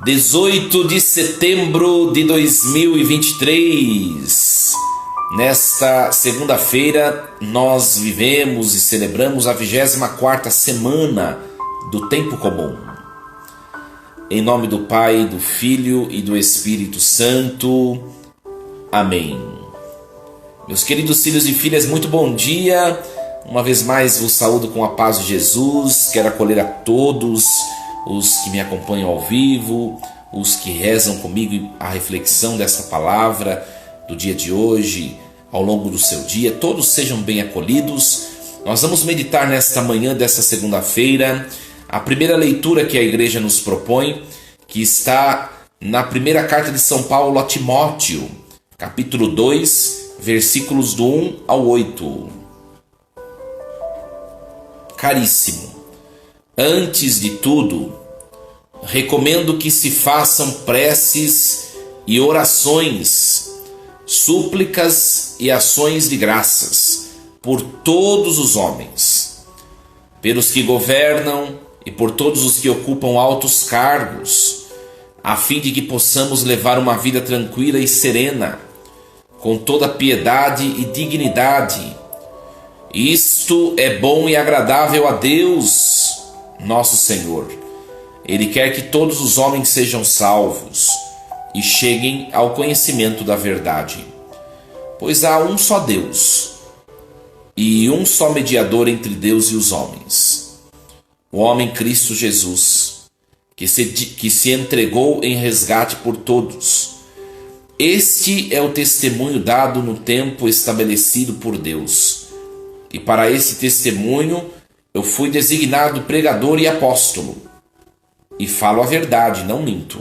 18 de setembro de 2023. Nesta segunda-feira, nós vivemos e celebramos a 24ª semana do Tempo Comum. Em nome do Pai, do Filho e do Espírito Santo. Amém. Meus queridos filhos e filhas, muito bom dia. Uma vez mais vos saúdo com a paz de Jesus. Quero acolher a todos os que me acompanham ao vivo, os que rezam comigo a reflexão desta palavra do dia de hoje, ao longo do seu dia. Todos sejam bem acolhidos. Nós vamos meditar nesta manhã desta segunda-feira a primeira leitura que a igreja nos propõe, que está na primeira carta de São Paulo a Timóteo, capítulo 2, versículos do 1 ao 8. Caríssimo, antes de tudo, recomendo que se façam preces e orações, súplicas e ações de graças por todos os homens, pelos que governam e por todos os que ocupam altos cargos, a fim de que possamos levar uma vida tranquila e serena, com toda piedade e dignidade. Isto é bom e agradável a Deus, nosso Senhor. Ele quer que todos os homens sejam salvos e cheguem ao conhecimento da verdade. Pois há um só Deus e um só mediador entre Deus e os homens, o homem Cristo Jesus, que se entregou em resgate por todos. Este é o testemunho dado no tempo estabelecido por Deus. E para esse testemunho eu fui designado pregador e apóstolo. E falo a verdade, não minto.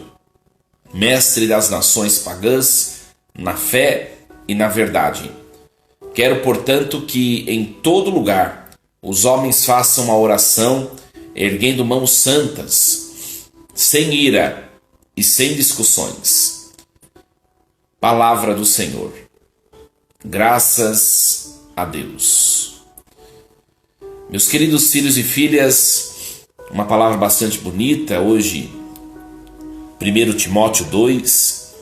Mestre das nações pagãs, na fé e na verdade. Quero, portanto, que em todo lugar os homens façam a oração, erguendo mãos santas, sem ira e sem discussões. Palavra do Senhor. Graças a Deus. Meus queridos filhos e filhas, uma palavra bastante bonita hoje, 1 Timóteo 2.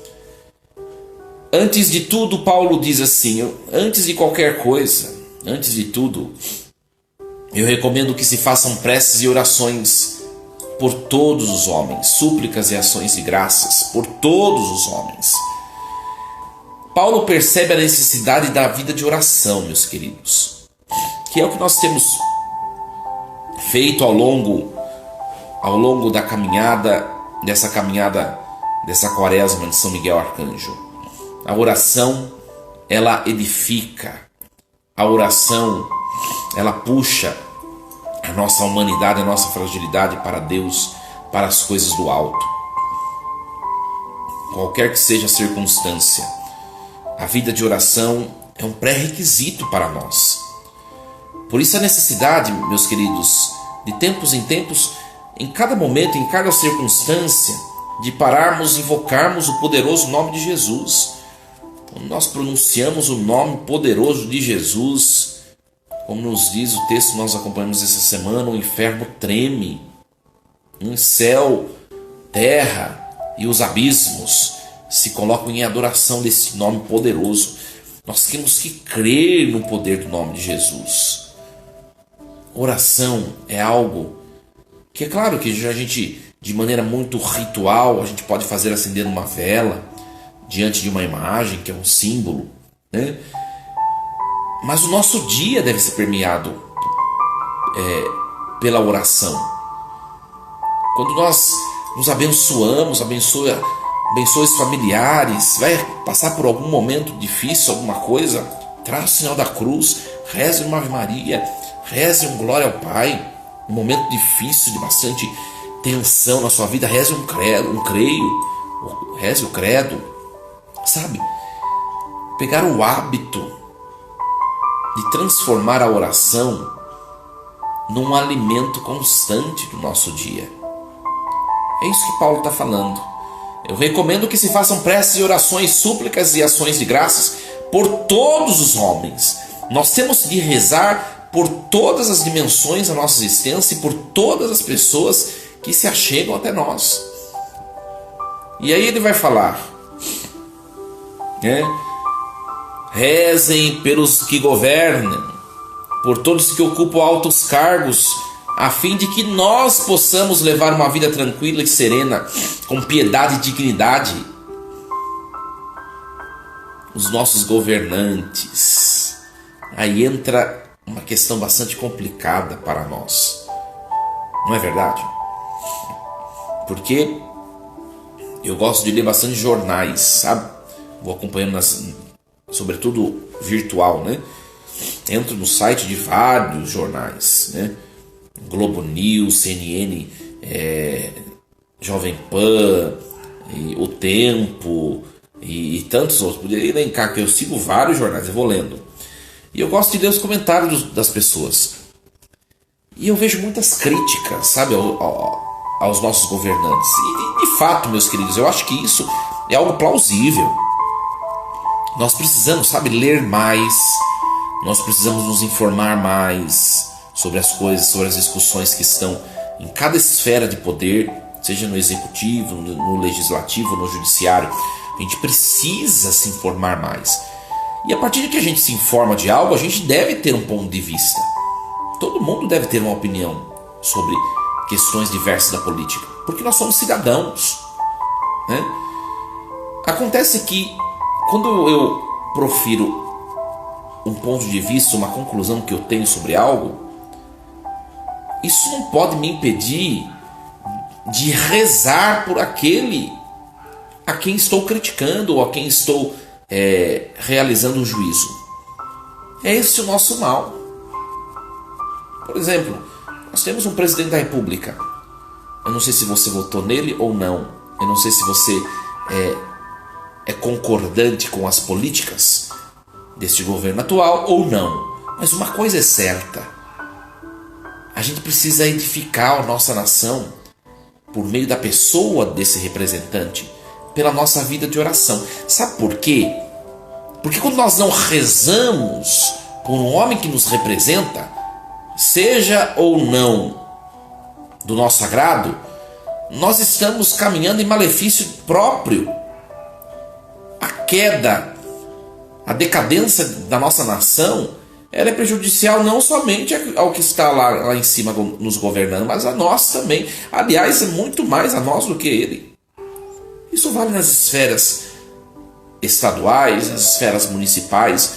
Antes de tudo, Paulo diz assim, antes de qualquer coisa, antes de tudo, eu recomendo que se façam preces e orações por todos os homens, súplicas e ações de graças por todos os homens. Paulo percebe a necessidade da vida de oração, meus queridos, que é o que nós temos feito ao longo da caminhada, dessa quaresma de São Miguel Arcanjo. A oração, ela edifica. A oração, ela puxa a nossa humanidade, a nossa fragilidade para Deus, para as coisas do alto. Qualquer que seja a circunstância, a vida de oração é um pré-requisito para nós. Por isso a necessidade, meus queridos, de tempos em tempos, em cada momento, em cada circunstância, de pararmos e invocarmos o poderoso nome de Jesus. Quando nós pronunciamos o nome poderoso de Jesus, como nos diz o texto que nós acompanhamos essa semana, o inferno treme, o céu, terra e os abismos se colocam em adoração desse nome poderoso. Nós temos que crer no poder do nome de Jesus. Oração é algo que é claro que a gente, de maneira muito ritual, a gente pode fazer acender uma vela diante de uma imagem que é um símbolo, né? Mas o nosso dia deve ser permeado pela oração. Quando nós nos abençoamos, abençoa os familiares, vai passar por algum momento difícil, alguma coisa, traz o sinal da cruz, reze uma Ave Maria, reze um Glória ao Pai. Um momento difícil, de bastante tensão na sua vida, reze um creio, reze o credo, sabe? Pegar o hábito de transformar a oração num alimento constante do nosso dia. É isso que Paulo está falando. Eu recomendo que se façam preces e orações, súplicas e ações de graças por todos os homens. Nós temos de rezar por todas as dimensões da nossa existência e por todas as pessoas que se achegam até nós. E aí ele vai falar, né? Rezem pelos que governam, por todos que ocupam altos cargos, a fim de que nós possamos levar uma vida tranquila e serena, com piedade e dignidade. Os nossos governantes. Aí entra uma questão bastante complicada para nós. Não é verdade? Porque eu gosto de ler bastante jornais, sabe? Vou acompanhando, sobretudo virtual, né? Entro no site de vários jornais, né? Globo News, CNN, Jovem Pan, O Tempo e tantos outros. Poderia elencar que eu sigo vários jornais, eu vou lendo. E eu gosto de ler os comentários das pessoas. E eu vejo muitas críticas, sabe, aos nossos governantes. E de fato, meus queridos, eu acho que isso é algo plausível. Nós precisamos, sabe, ler mais. Nós precisamos nos informar mais sobre as coisas, sobre as discussões que estão em cada esfera de poder, seja no executivo, no legislativo, no judiciário. A gente precisa se informar mais. E a partir de que a gente se informa de algo, a gente deve ter um ponto de vista. Todo mundo deve ter uma opinião sobre questões diversas da política, porque nós somos cidadãos, né? Acontece que quando eu profiro um ponto de vista, uma conclusão que eu tenho sobre algo, isso não pode me impedir de rezar por aquele a quem estou criticando ou a quem estou realizando um juízo. É esse o nosso mal. Por exemplo, nós temos um presidente da República. Eu não sei se você votou nele ou não. Eu não sei se você é concordante com as políticas deste governo atual ou não. Mas uma coisa é certa: a gente precisa edificar a nossa nação por meio da pessoa desse representante, pela nossa vida de oração. Sabe por quê? Porque quando nós não rezamos por um homem que nos representa, seja ou não do nosso agrado, nós estamos caminhando em malefício próprio. A queda, a decadência da nossa nação, ela é prejudicial não somente ao que está lá em cima nos governando, mas a nós também. Aliás, é muito mais a nós do que ele. Isso vale nas esferas estaduais, nas esferas municipais,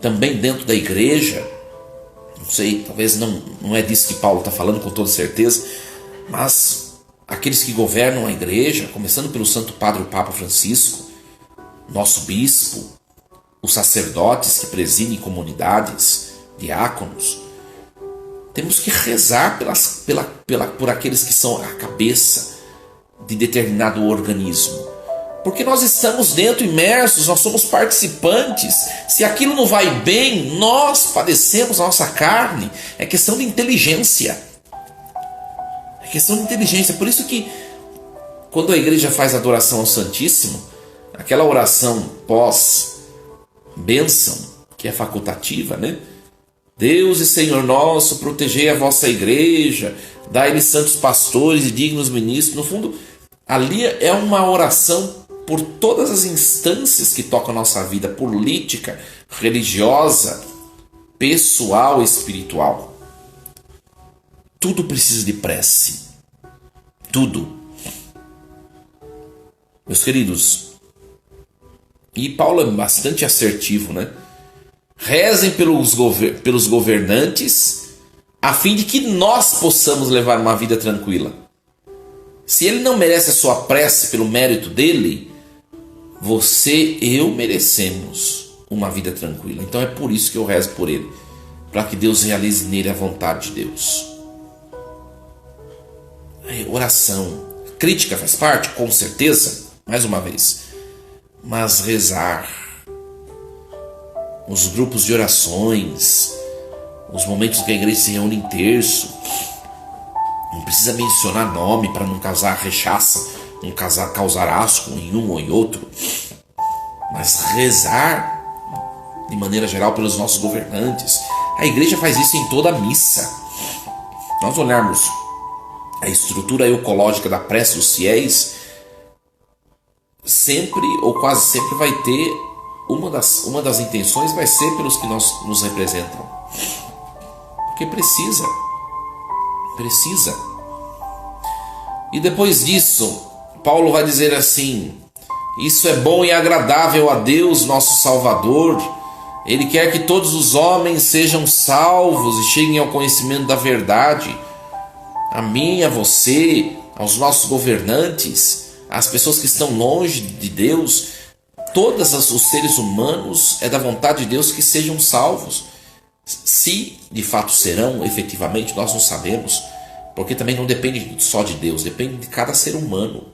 também dentro da igreja. Não sei, talvez não é disso que Paulo está falando com toda certeza, mas aqueles que governam a igreja, começando pelo Santo Padre o Papa Francisco, nosso bispo, os sacerdotes que presidem comunidades, diáconos, temos que rezar por aqueles que são a cabeça de determinado organismo. Porque nós estamos dentro, imersos, nós somos participantes. Se aquilo não vai bem, nós padecemos a nossa carne. É questão de inteligência. É questão de inteligência. Por isso que quando a igreja faz adoração ao Santíssimo, aquela oração pós-bênção, que é facultativa, né? Deus e Senhor nosso, protegei a vossa igreja, dai-lhe santos pastores e dignos ministros. No fundo, ali é uma oração por todas as instâncias que tocam a nossa vida, política, religiosa, pessoal e espiritual. Tudo precisa de prece. Tudo. Meus queridos, e Paulo é bastante assertivo, né? Rezem pelos governantes, a fim de que nós possamos levar uma vida tranquila. Se ele não merece a sua prece pelo mérito dele, você e eu merecemos uma vida tranquila. Então é por isso que eu rezo por ele, para que Deus realize nele a vontade de Deus. Oração. Crítica faz parte, com certeza, mais uma vez. Mas rezar, os grupos de orações, os momentos que a igreja se reúne em terço, não precisa mencionar nome para não causar rechaça, não causar asco em um ou em outro, mas rezar de maneira geral pelos nossos governantes. A igreja faz isso em toda a missa. Nós olharmos a estrutura ecológica da prece dos fiéis, sempre ou quase sempre vai ter uma das intenções vai ser pelos que nos representam. Porque precisa. E depois disso, Paulo vai dizer assim: isso é bom e agradável a Deus, nosso Salvador. Ele quer que todos os homens sejam salvos e cheguem ao conhecimento da verdade. A mim, a você, aos nossos governantes, às pessoas que estão longe de Deus, todos os seres humanos, é da vontade de Deus que sejam salvos. Se de fato serão, efetivamente, nós não sabemos, porque também não depende só de Deus, depende de cada ser humano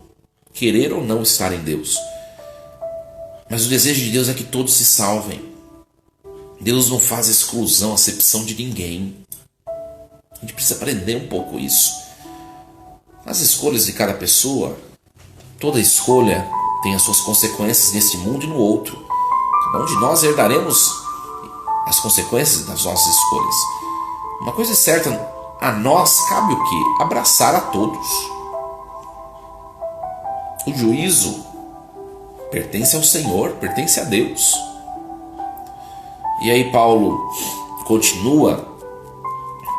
querer ou não estar em Deus. Mas o desejo de Deus é que todos se salvem. Deus não faz exclusão, acepção de ninguém. A gente precisa aprender um pouco isso. As escolhas de cada pessoa, toda escolha tem as suas consequências neste mundo e no outro. Cada um de nós herdaremos as consequências das nossas escolhas. Uma coisa é certa, a nós cabe o quê? Abraçar a todos. O juízo pertence ao Senhor, pertence a Deus. E aí Paulo continua: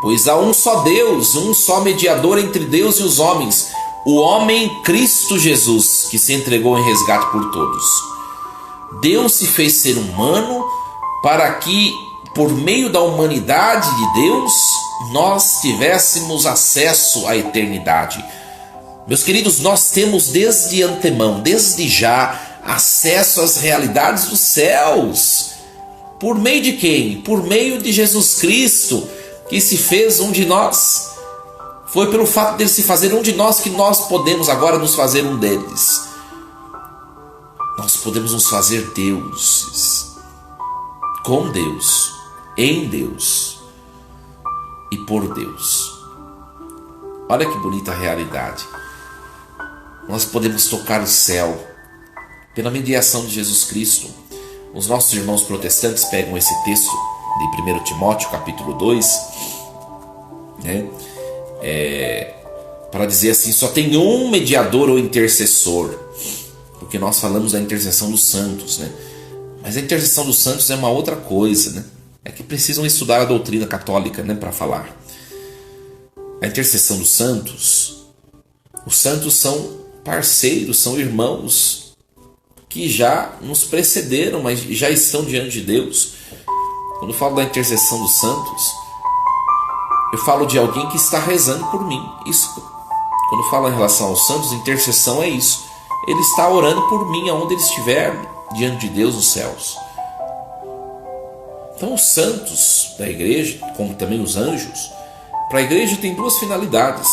pois há um só Deus, um só mediador entre Deus e os homens, o homem Cristo Jesus, que se entregou em resgate por todos. Deus se fez ser humano para que, por meio da humanidade de Deus, nós tivéssemos acesso à eternidade. Meus queridos, nós temos desde antemão, desde já, acesso às realidades dos céus. Por meio de quem? Por meio de Jesus Cristo, que se fez um de nós. Foi pelo fato dele se fazer um de nós que nós podemos agora nos fazer um deles. Nós podemos nos fazer deuses. Com Deus, em Deus e por Deus. Olha que bonita realidade. Nós podemos tocar o céu pela mediação de Jesus Cristo. Os nossos irmãos protestantes pegam esse texto de 1 Timóteo, capítulo 2, né? Para dizer assim: só tem um mediador ou intercessor, porque nós falamos da intercessão dos santos, né? Mas a intercessão dos santos é uma outra coisa, né? É que precisam estudar a doutrina católica, né, para falar. A intercessão dos santos, os santos são parceiros, são irmãos que já nos precederam, mas já estão diante de Deus. Quando eu falo da intercessão dos santos, eu falo de alguém que está rezando por mim. Isso, quando eu falo em relação aos santos, intercessão é isso. Ele está orando por mim aonde ele estiver, diante de Deus nos céus. Então os santos da igreja, como também os anjos, para a igreja tem duas finalidades.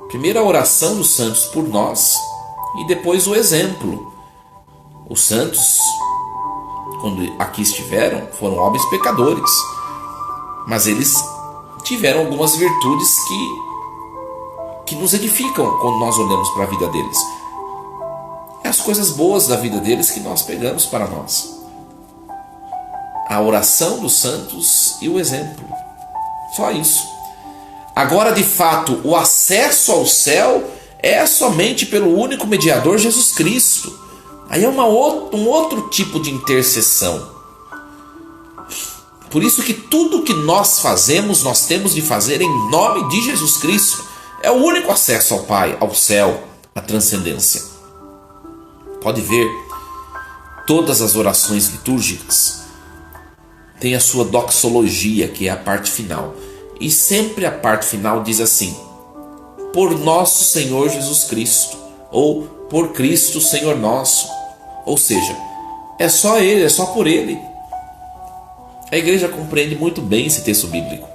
Primeiro, a oração dos santos por nós, e depois o exemplo. Os santos, quando aqui estiveram, foram homens pecadores, mas eles tiveram algumas virtudes que nos edificam quando nós olhamos para a vida deles. É as coisas boas da vida deles que nós pegamos para nós. A oração dos santos e o exemplo. Só isso. Agora, de fato, o acesso ao céu é somente pelo único mediador, Jesus Cristo. Aí é um outro tipo de intercessão. Por isso que tudo que nós fazemos, nós temos de fazer em nome de Jesus Cristo. É o único acesso ao Pai, ao céu, à transcendência. Pode ver, todas as orações litúrgicas têm a sua doxologia, que é a parte final. E sempre a parte final diz assim: por nosso Senhor Jesus Cristo, ou por Cristo Senhor nosso. Ou seja, é só Ele, é só por Ele. A igreja compreende muito bem esse texto bíblico.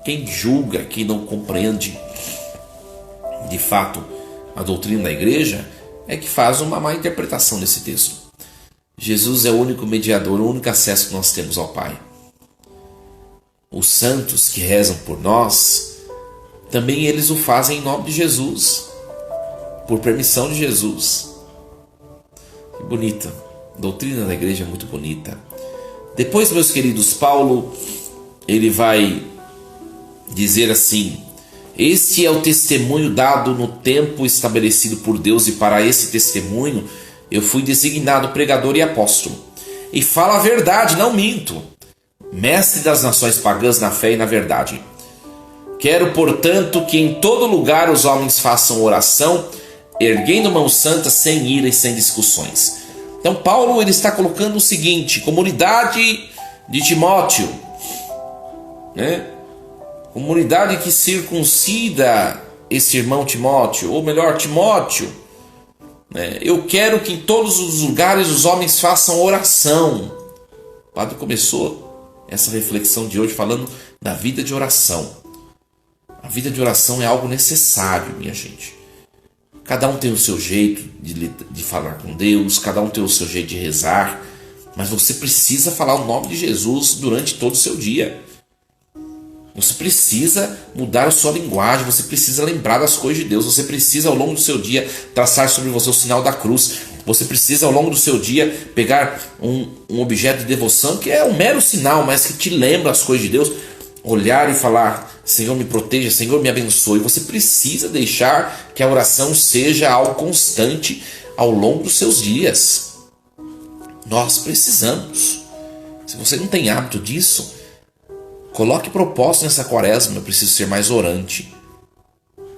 Quem julga que não compreende de fato a doutrina da igreja é que faz uma má interpretação desse texto. Jesus é o único mediador, o único acesso que nós temos ao Pai. Os santos que rezam por nós, também eles o fazem em nome de Jesus, por permissão de Jesus. Que bonita. A doutrina da igreja é muito bonita. Depois, meus queridos, Paulo, ele vai dizer assim, Este é o testemunho dado no tempo estabelecido por Deus, e para esse testemunho eu fui designado pregador e apóstolo. E falo a verdade, não minto, mestre das nações pagãs na fé e na verdade. Quero, portanto, que em todo lugar os homens façam oração, erguendo mãos santas, sem ira e sem discussões. Então Paulo ele está colocando o seguinte: comunidade de Timóteo, né? Comunidade que circuncida esse irmão Timóteo, ou melhor, Timóteo, né? Eu quero que em todos os lugares os homens façam oração. O padre começou essa reflexão de hoje falando da vida de oração. A vida de oração é algo necessário, minha gente. Cada um tem o seu jeito de falar com Deus, cada um tem o seu jeito de rezar, mas você precisa falar o nome de Jesus durante todo o seu dia. Você precisa mudar a sua linguagem, você precisa lembrar das coisas de Deus, você precisa ao longo do seu dia traçar sobre você o sinal da cruz, você precisa ao longo do seu dia pegar um objeto de devoção que é um mero sinal, mas que te lembra as coisas de Deus, olhar e falar: Senhor, me proteja, Senhor, me abençoe. Você precisa deixar que a oração seja algo constante ao longo dos seus dias. Nós precisamos. Se você não tem hábito disso, coloque propósito nessa quaresma: eu preciso ser mais orante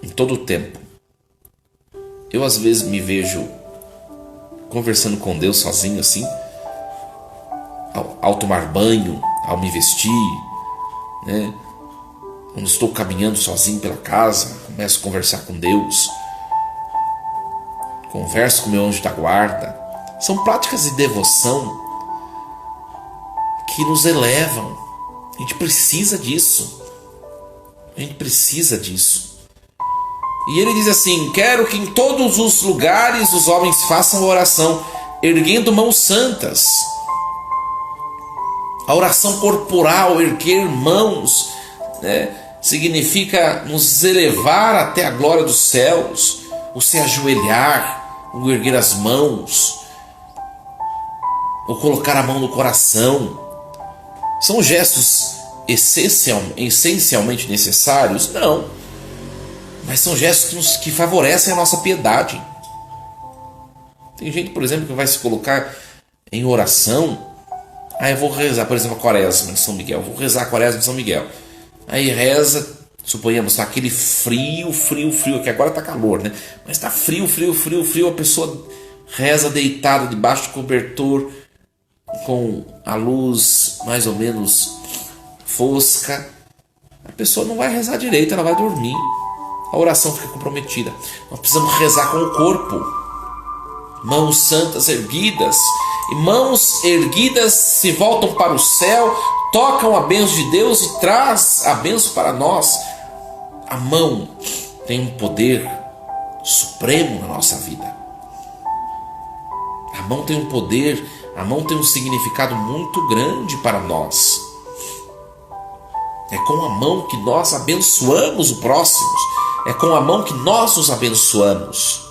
em todo o tempo. Eu às vezes me vejo conversando com Deus sozinho assim, ao tomar banho, ao me vestir, né? Quando estou caminhando sozinho pela casa, começo a conversar com Deus, converso com meu anjo da guarda. São práticas de devoção que nos elevam. A gente precisa disso. A gente precisa disso. E ele diz assim: quero que em todos os lugares os homens façam oração, erguendo mãos santas. A oração corporal, erguer mãos, né, significa nos elevar até a glória dos céus, o se ajoelhar, o erguer as mãos, ou colocar a mão no coração. São gestos essencialmente necessários? Não. Mas são gestos que favorecem a nossa piedade. Tem gente, por exemplo, que vai se colocar em oração. Eu vou rezar, por exemplo, a quaresma de São Miguel. Vou rezar a quaresma de São Miguel. Aí reza, suponhamos, tá aquele frio, que agora tá calor, né? Mas tá frio, a pessoa reza deitada debaixo do cobertor, com a luz mais ou menos fosca. A pessoa não vai rezar direito, ela vai dormir. A oração fica comprometida. Nós precisamos rezar com o corpo. Mãos santas erguidas. E mãos erguidas se voltam para o céu, tocam a bênção de Deus e traz a bênção para nós. A mão tem um poder supremo na nossa vida. A mão tem um poder, a mão tem um significado muito grande para nós. É com a mão que nós abençoamos o próximo. É com a mão que nós nos abençoamos.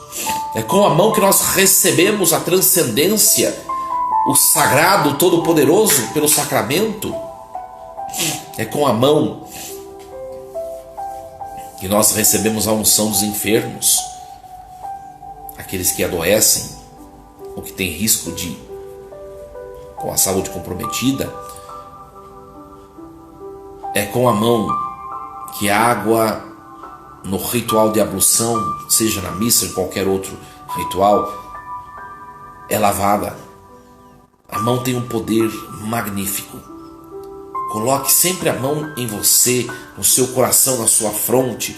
É com a mão que nós recebemos a transcendência, o sagrado, o todo-poderoso pelo sacramento. É com a mão que nós recebemos a unção dos enfermos, aqueles que adoecem ou que têm risco de, com a saúde comprometida. É com a mão que a água no ritual de ablução, seja na missa ou em qualquer outro ritual, é lavada. A mão tem um poder magnífico. Coloque sempre a mão em você, no seu coração, na sua fronte.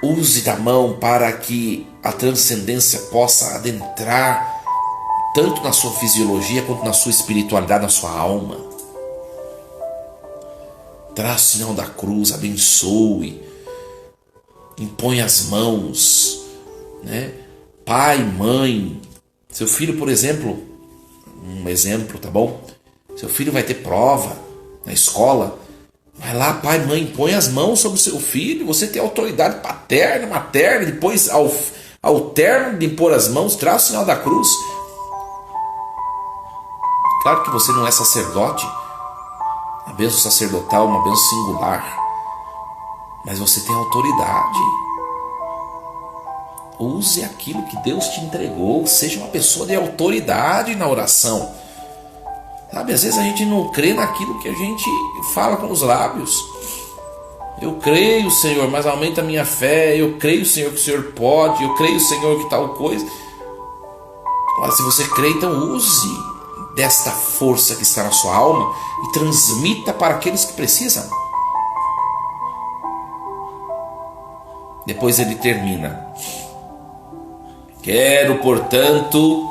Use da mão para que a transcendência possa adentrar tanto na sua fisiologia quanto na sua espiritualidade, na sua alma. Traça o sinal da cruz, abençoe, impõe as mãos, né? Pai, mãe, seu filho, por exemplo, um exemplo, tá bom? Seu filho vai ter prova na escola, vai lá, pai, mãe, põe as mãos sobre o seu filho. Você tem autoridade paterna, materna. Depois, ao término de impor as mãos, traz o sinal da cruz. Claro que você não é sacerdote. A bênção sacerdotal é uma bênção singular. mas você tem autoridade. Use aquilo que Deus te entregou. Seja uma pessoa de autoridade na oração. Sabe, às vezes a gente não crê naquilo que a gente fala com os lábios. Eu creio, Senhor, mas aumenta a minha fé. Eu creio, Senhor, que o Senhor pode. Eu creio, Senhor, que tal coisa. Mas se você crê, então use desta força que está na sua alma e transmita para aqueles que precisam. Depois ele termina: quero, portanto,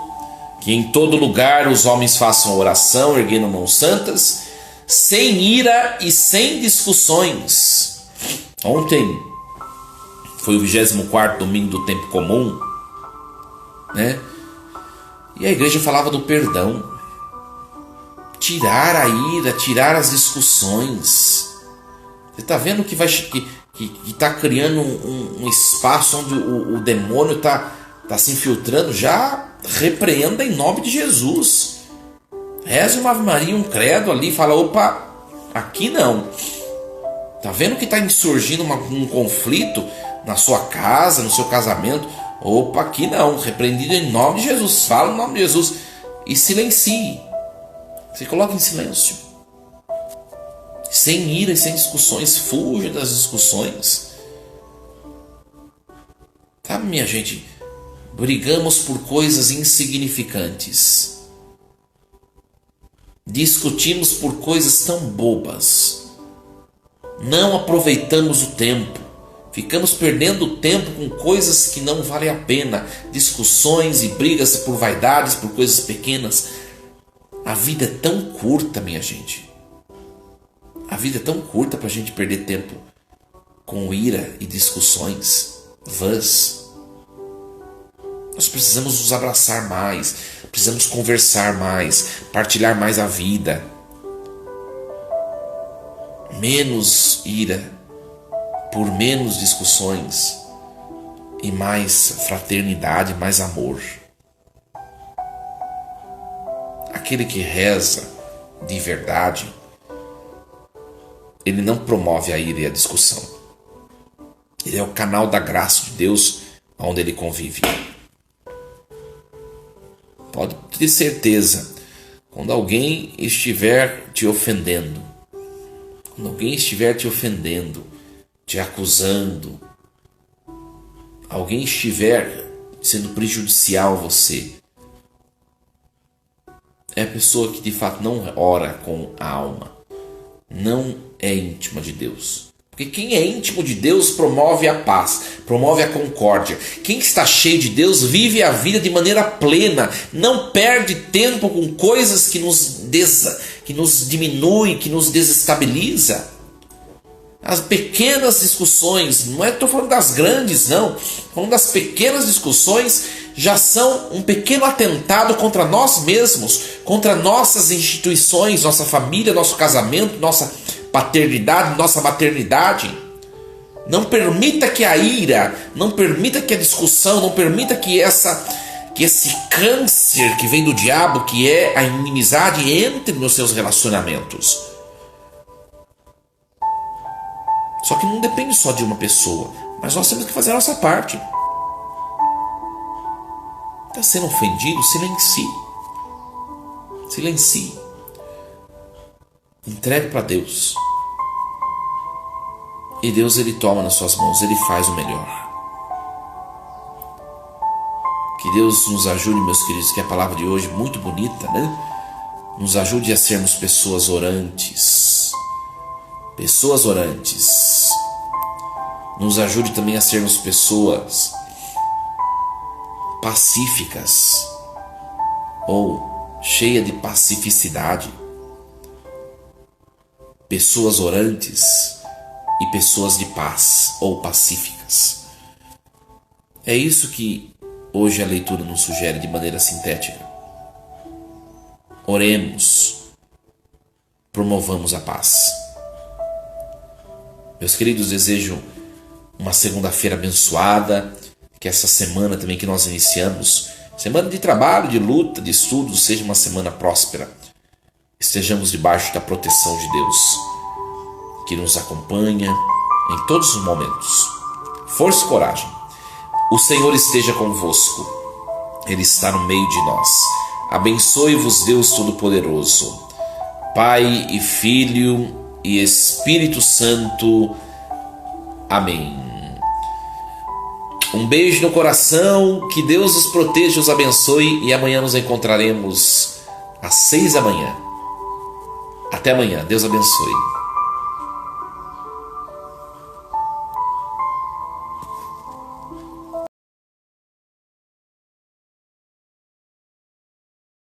que em todo lugar os homens façam oração, erguendo mãos santas, sem ira e sem discussões. Ontem foi o 24º domingo do tempo comum, né? E a igreja falava do perdão. Tirar a ira, tirar as discussões. Você está vendo que está criando um espaço onde o demônio está se infiltrando? Já repreenda em nome de Jesus. Reze uma Ave Maria, um credo ali, fala: opa, aqui não. Está vendo que está insurgindo um conflito na sua casa, no seu casamento? Opa, aqui não. Repreendido em nome de Jesus. Fala em nome de Jesus e silencie. Você coloca em silêncio. Sem ira e sem discussões. Fuja das discussões. Sabe, minha gente? Brigamos por coisas insignificantes. Discutimos por coisas tão bobas. Não aproveitamos o tempo. Ficamos perdendo tempo com coisas que não valem a pena. Discussões e brigas por vaidades, por coisas pequenas. A vida é tão curta, minha gente. A vida é tão curta para a gente perder tempo com ira e discussões vãs. Nós precisamos nos abraçar mais, precisamos conversar mais, partilhar mais a vida. Menos ira, por menos discussões e mais fraternidade, mais amor. Aquele que reza de verdade, ele não promove a ira e a discussão. Ele é o canal da graça de Deus onde ele convive. Pode ter certeza, quando alguém estiver te ofendendo, te acusando, alguém estiver sendo prejudicial a você, é a pessoa que de fato não ora com a alma, não é íntima de Deus. Porque quem é íntimo de Deus promove a paz, promove a concórdia. Quem está cheio de Deus vive a vida de maneira plena, não perde tempo com coisas que nos diminuem, que nos desestabiliza. As pequenas discussões, não estou falando das grandes, não. Estou falando das pequenas discussões, já são um pequeno atentado contra nós mesmos, contra nossas instituições, nossa família, nosso casamento, nossa paternidade, nossa maternidade. Não permita que a ira, não permita que a discussão, não permita que esse câncer que vem do diabo, que é a inimizade, entre nos seus relacionamentos. Só que não depende só de uma pessoa, mas nós temos que fazer a nossa parte. Está sendo ofendido? Silencie. Entregue para Deus. E Deus, ele toma nas suas mãos, ele faz o melhor. Que Deus nos ajude, meus queridos, que a palavra de hoje, muito bonita, né? Nos ajude a sermos pessoas orantes. Pessoas orantes. Nos ajude também a sermos pessoas pacíficas ou cheia de pacificidade. Pessoas orantes e pessoas de paz ou pacíficas. É isso que hoje a leitura nos sugere de maneira sintética. Oremos, promovamos a paz. Meus queridos, desejo uma segunda-feira abençoada, que essa semana também que nós iniciamos, semana de trabalho, de luta, de estudos, seja uma semana próspera. Estejamos debaixo da proteção de Deus, que nos acompanha em todos os momentos. Força e coragem. O Senhor esteja convosco. Ele está no meio de nós. Abençoe-vos Deus Todo-Poderoso, Pai e Filho e Espírito Santo. Amém. Um beijo no coração, que Deus os proteja e os abençoe, e amanhã nos encontraremos às 6 da manhã. Até amanhã, Deus abençoe.